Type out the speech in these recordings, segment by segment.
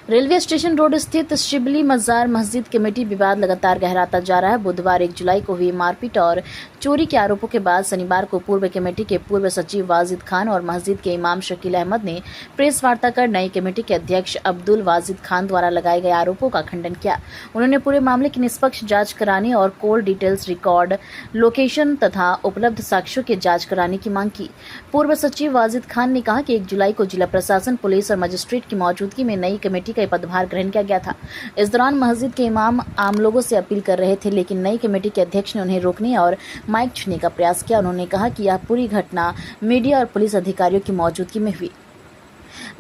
Railway station road स्थित शिबली मजार मस्जिद कमेटी विवाद लगातार गहराता जा रहा है। बुधवार 1 जुलाई को हुई मारपीट और चोरी के आरोपों के बाद शनिवार को पूर्व कमेटी के पूर्व सचिव वाजिद खान और मस्जिद के इमाम शकील अहमद ने प्रेस वार्ता कर नई कमेटी के अध्यक्ष अब्दुल वाजिद खान द्वारा लगाए गए आरोपों का खंडन किया। उन्होंने पूरे मामले की निष्पक्ष जाँच कराने और कॉल डिटेल्स, रिकॉर्ड, लोकेशन तथा उपलब्ध साक्ष्यों की जाँच कराने की मांग की। पूर्व सचिव वाजिद खान ने कहा कि 1 जुलाई को जिला प्रशासन, पुलिस और मजिस्ट्रेट की मौजूदगी में नई कमेटी का पदभार ग्रहण किया गया था। इस दौरान मस्जिद के इमाम आम लोगों से अपील कर रहे थे, लेकिन नई कमेटी के अध्यक्ष ने उन्हें रोकने और माइक छूने का प्रयास किया। उन्होंने कहा कि यह पूरी घटना मीडिया और पुलिस अधिकारियों की मौजूदगी में हुई।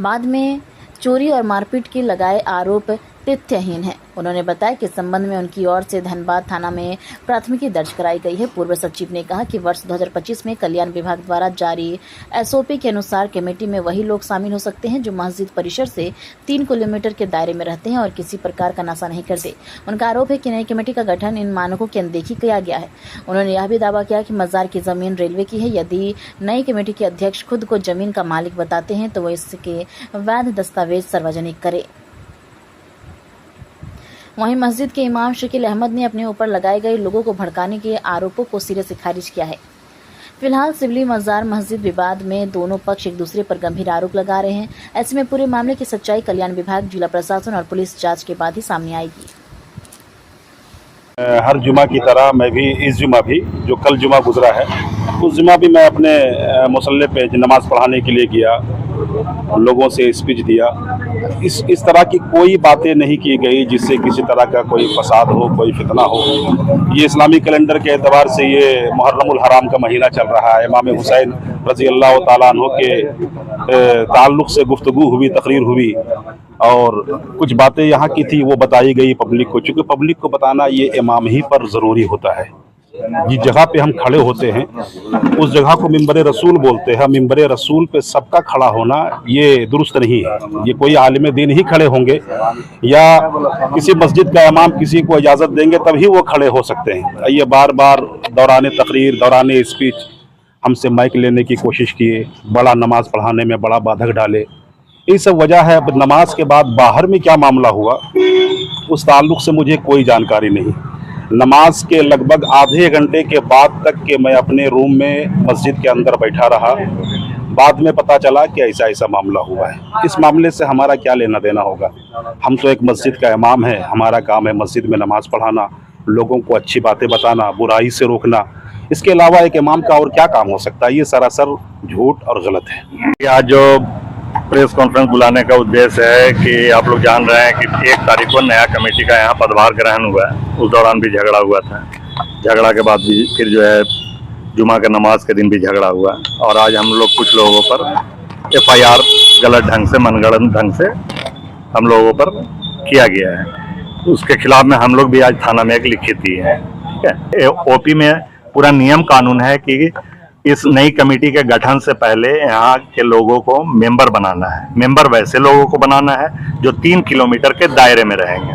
बाद में चोरी और मारपीट के लगाए आरोप तथ्यहीन है। उन्होंने बताया कि इस संबंध में उनकी ओर से धनबाद थाना में प्राथमिकी दर्ज कराई गई है। पूर्व सचिव ने कहा कि वर्ष 2025 में कल्याण विभाग द्वारा जारी एसओपी के अनुसार कमेटी में वही लोग शामिल हो सकते हैं जो मस्जिद परिसर से 3 किलोमीटर के दायरे में रहते हैं और किसी प्रकार का नशा नहीं करते। उनका आरोप है कि नई कमेटी का गठन इन मानकों की अनदेखी किया गया है। उन्होंने यह भी दावा किया कि मजार की जमीन रेलवे की है। यदि नई कमेटी के अध्यक्ष खुद को जमीन का मालिक बताते हैं तो वो इसके वैध दस्तावेज सार्वजनिक करें। वहीं मस्जिद के इमाम शकील अहमद ने अपने ऊपर लगाए गए लोगों को भड़काने के आरोपों को सिरे से खारिज किया है। फिलहाल शिबली मजार मस्जिद विवाद में दोनों पक्ष एक दूसरे पर गंभीर आरोप लगा रहे हैं। ऐसे में पूरे मामले की सच्चाई कल्याण विभाग, जिला प्रशासन और पुलिस जांच के बाद ही सामने आएगी। हर जुमा की तरह मैं भी इस जुमा भी जो कल जुमा गुजरा है, उस जुमा भी मैं अपने मुसल्ले पे नमाज पढ़ाने के लिए गया, लोगों से स्पीच दिया। इस तरह की कोई बातें नहीं की गई जिससे किसी तरह का कोई फसाद हो, कोई फितना हो। ये इस्लामी कैलेंडर के एतबार से ये मुहर्रमुल हराम का महीना चल रहा है। इमाम हुसैन रज़ी अल्लाह तआला अन्हु के ताल्लुक़ से गुफ्तगू हुई, तकरीर हुई और कुछ बातें यहाँ की थी वो बताई गई पब्लिक को। चूँकि पब्लिक को बताना ये इमाम ही पर ज़रूरी होता है। जिस जगह पे हम खड़े होते हैं उस जगह को मिंबरे रसूल बोलते हैं। मिंबरे रसूल पे सबका खड़ा होना ये दुरुस्त नहीं है। ये कोई आलिम दीन ही खड़े होंगे या किसी मस्जिद का इमाम किसी को इजाज़त देंगे तभी वो खड़े हो सकते हैं। ये बार बार दौरान तकरीर, दौरान स्पीच हमसे माइक लेने की कोशिश किए, बड़ा नमाज पढ़ाने में बड़ा बाधक डाले। ये सब वजह है। अब नमाज के बाद बाहर में क्या मामला हुआ उस ताल्लुक़ से मुझे कोई जानकारी नहीं। नमाज के लगभग आधे घंटे के बाद तक के मैं अपने रूम में मस्जिद के अंदर बैठा रहा। बाद में पता चला कि ऐसा ऐसा मामला हुआ है। इस मामले से हमारा क्या लेना देना होगा? हम तो एक मस्जिद का इमाम है, हमारा काम है मस्जिद में नमाज पढ़ाना, लोगों को अच्छी बातें बताना, बुराई से रोकना। इसके अलावा एक इमाम का और क्या काम हो सकता है? ये सरासर झूठ और गलत है। आज जो प्रेस कॉन्फ्रेंस बुलाने का उद्देश्य है कि आप लोग जान रहे हैं कि 1 तारीख को नया कमेटी का यहाँ पदभार ग्रहण हुआ है। उस दौरान भी झगड़ा हुआ था। झगड़ा के बाद भी फिर जो है जुमा के नमाज के दिन भी झगड़ा हुआ और आज हम लोग कुछ लोगों पर FIR गलत ढंग से, मनगढ़ंत ढंग से हम लोगों पर किया गया है। उसके खिलाफ में हम लोग भी आज थाना में एक लिखित दिए हैं। ठीक है। OP में पूरा नियम कानून है कि इस नई कमेटी के गठन से पहले यहाँ के लोगों को मेंबर बनाना है। मेंबर वैसे लोगों को बनाना है जो 3 किलोमीटर के दायरे में रहेंगे।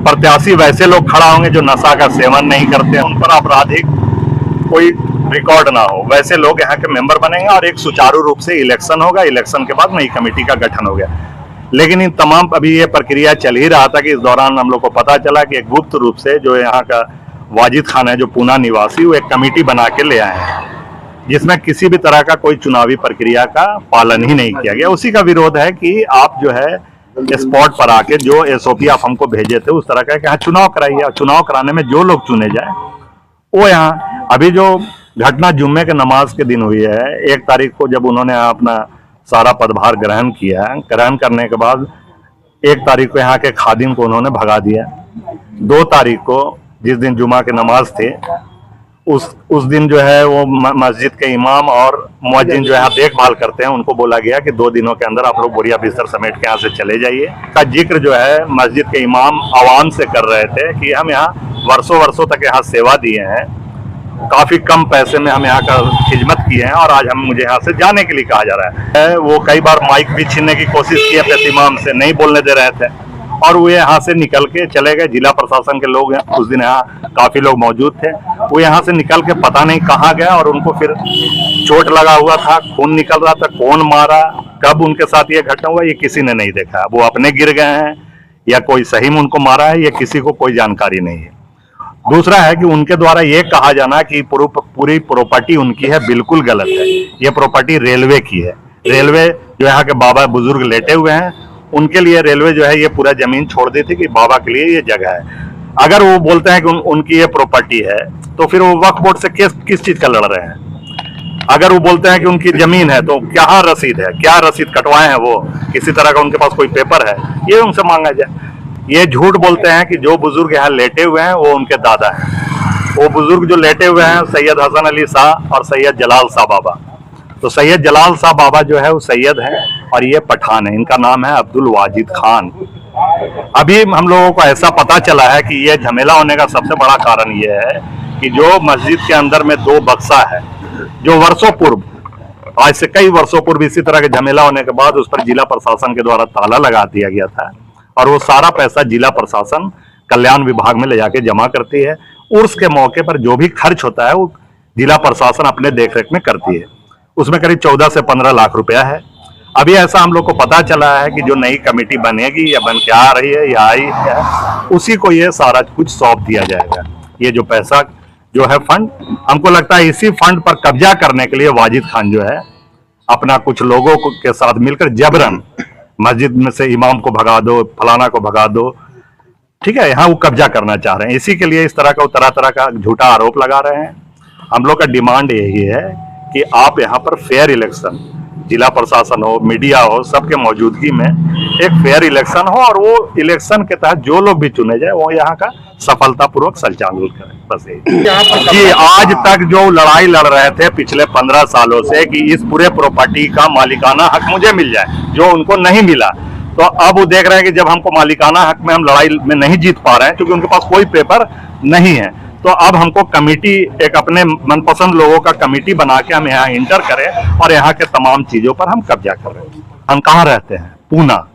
प्रत्याशी वैसे लोग खड़ा होंगे जो नशा का सेवन नहीं करते, उन पर आपराधिक कोई रिकॉर्ड ना हो, वैसे लोग यहाँ के मेंबर बनेंगे और एक सुचारू रूप से इलेक्शन होगा। इलेक्शन के बाद नई कमेटी का गठन हो गया। लेकिन इन तमाम अभी ये प्रक्रिया चल ही रहा था कि इस दौरान हम लोग को पता चला कि एक गुप्त रूप से जो यहाँ का वाजिद खान है, जो पूना निवासी, वो एक कमेटी बना के ले आए हैं जिसमें किसी भी तरह का कोई चुनावी प्रक्रिया का पालन ही नहीं किया गया। उसी का विरोध है कि आप जो है स्पॉट पर आके जो SOP आप हमको भेजे थे उस तरह का कि यहाँ चुनाव कराइए और चुनाव कराने में जो लोग चुने जाए वो यहाँ। अभी जो घटना जुम्मे के नमाज के दिन हुई है, 1 तारीख को जब उन्होंने अपना सारा पदभार ग्रहण किया, ग्रहण करने के बाद 1 तारीख को यहाँ के खादिम को उन्होंने भगा दिया। 2 तारीख को जिस दिन जुमा के नमाज थे उस दिन जो है वो मस्जिद के इमाम और मुअज्जिन जो है देखभाल करते हैं, उनको बोला गया कि 2 दिनों के अंदर आप लोग बोरिया बिस्तर समेट के यहाँ से चले जाइए। का जिक्र जो है मस्जिद के इमाम आवाम से कर रहे थे कि हम यहाँ वर्षों तक यहाँ सेवा दिए हैं, काफी कम पैसे में हम यहाँ का खिदमत किए हैं और आज मुझे यहाँ से जाने के लिए कहा जा रहा है। वो कई बार माइक भी छीनने की कोशिश की अपने इमाम से, नहीं बोलने दे रहे थे। और वो यहाँ से निकल के चले गए। जिला प्रशासन के लोग हैं, उस दिन यहाँ काफी लोग मौजूद थे, वो यहाँ से निकल के पता नहीं कहाँ गया और उनको फिर चोट लगा हुआ था, खून निकल रहा था। कौन मारा, कब उनके साथ ये घटना हुआ, ये किसी ने नहीं देखा। वो अपने गिर गए हैं या कोई सही में उनको मारा है, ये किसी को कोई जानकारी नहीं है। दूसरा है कि उनके द्वारा ये कहा जाना कि पूरी प्रॉपर्टी उनकी है, बिल्कुल गलत है। ये प्रॉपर्टी रेलवे की है। रेलवे जो यहाँ के बाबा बुजुर्ग लेटे हुए हैं, उनके लिए रेलवे जो है ये पूरा जमीन छोड़ दी थी कि बाबा के लिए ये जगह है। अगर वो बोलते हैं कि उनकी ये प्रॉपर्टी है, तो फिर वो वक्फ बोर्ड से किस चीज का लड़ रहे हैं? अगर वो बोलते हैं कि उनकी जमीन है, तो क्या रसीद है, क्या रसीद कटवाए हैं वो, किसी तरह का उनके पास कोई पेपर है, ये उनसे मांगा जाए। ये झूठ बोलते हैं कि जो बुजुर्ग यहाँ लेटे हुए हैं वो उनके दादा हैं। वो बुजुर्ग जो लेटे हुए हैं सैयद हसन अली शाह और सैयद जलाल शाह बाबा। तो सैयद जलाल शाह बाबा जो है वो सैयद हैं और ये पठान है। इनका नाम है अब्दुल वाजिद खान। अभी हम लोगों को ऐसा पता चला है कि ये झमेला होने का सबसे बड़ा कारण ये है कि जो मस्जिद के अंदर में 2 बक्सा है, जो वर्षों पूर्व, आज से कई वर्षों पूर्व इसी तरह के झमेला होने के बाद उस पर जिला प्रशासन के द्वारा ताला लगा दिया गया था और वो सारा पैसा जिला प्रशासन कल्याण विभाग में ले जाके जमा करती है। उर्स के मौके पर जो भी खर्च होता है वो जिला प्रशासन अपने देखरेख में करती है। उसमें करीब 14 से 15 लाख रुपया है। अभी ऐसा हम लोग को पता चला है कि जो नई कमेटी बनेगी या बन के आ रही है या आई है, उसी को ये सारा कुछ सौंप दिया जाएगा। ये जो पैसा जो है फंड, हमको लगता है इसी फंड पर कब्जा करने के लिए वाजिद खान जो है अपना कुछ लोगों के साथ मिलकर जबरन मस्जिद में से इमाम को भगा दो, फलाना को भगा दो, ठीक है, यहाँ वो कब्जा करना चाह रहे हैं। इसी के लिए इस तरह का तरह तरह का झूठा आरोप लगा रहे हैं। हम लोग का डिमांड यही है कि आप यहाँ पर फेयर इलेक्शन, जिला प्रशासन हो, मीडिया हो, सबके मौजूदगी में एक फेयर इलेक्शन हो और वो इलेक्शन के तहत जो लोग भी चुने जाए वो यहाँ का सफलतापूर्वक संचालन करें। बस यही जी। आज तक जो लड़ाई लड़ रहे थे पिछले 15 सालों से कि इस पूरे प्रॉपर्टी का मालिकाना हक मुझे मिल जाए, जो उनको नहीं मिला, तो अब वो देख रहे हैं कि जब हमको मालिकाना हक में हम लड़ाई में नहीं जीत पा रहे हैं क्योंकि उनके पास कोई पेपर नहीं है, तो अब हमको कमेटी, एक अपने मनपसंद लोगों का कमेटी बना के हम यहाँ इंटर करें और यहाँ के तमाम चीजों पर हम कब्जा करें। हम कहाँ रहते हैं? पूना।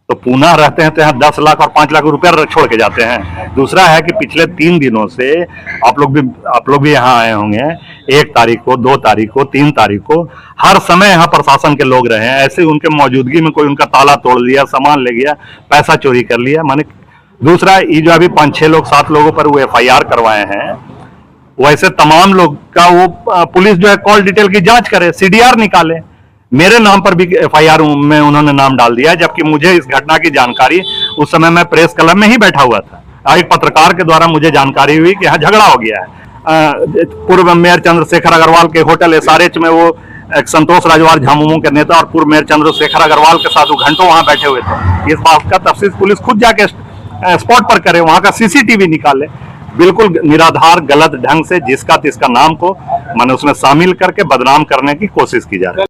तो पूना रहते हैं तो यहाँ 10 लाख और 5 लाख रुपया छोड़ के जाते हैं। दूसरा है कि पिछले 3 दिनों से आप लोग भी यहाँ आए होंगे, 1 तारीख को, 2 तारीख को, 3 तारीख को, हर समय यहाँ प्रशासन के लोग रहे हैं। ऐसे उनके मौजूदगी में कोई उनका ताला तोड़ लिया, सामान ले गया, पैसा चोरी कर लिया। माने दूसरा, ये जो अभी 5-6 लोग 7 लोगों पर वो FIR करवाए हैं, वैसे तमाम लोग का वो पुलिस जो है कॉल डिटेल की जांच करे, CDR निकाले। मेरे नाम पर भी FIR में उन्होंने नाम डाल दिया, जबकि मुझे इस घटना की जानकारी उस समय मैं प्रेस क्लब में ही बैठा हुआ था। एक पत्रकार के द्वारा मुझे जानकारी हुई कि यहाँ झगड़ा हो गया है। पूर्व मेयर चंद्रशेखर अग्रवाल के होटल SRH में वो एक संतोष राजवार झामुमो के नेता और पूर्व मेयर चंद्रशेखर अग्रवाल के साथ वो घंटों वहां बैठे हुए थे। इस बात का तफ्तीश पुलिस खुद जाके स्पॉट पर करे, वहां का CCTV निकाले। बिल्कुल निराधार गलत ढंग से जिसका तिसका नाम को मैंने उसमें शामिल करके बदनाम करने की कोशिश की जा रही है।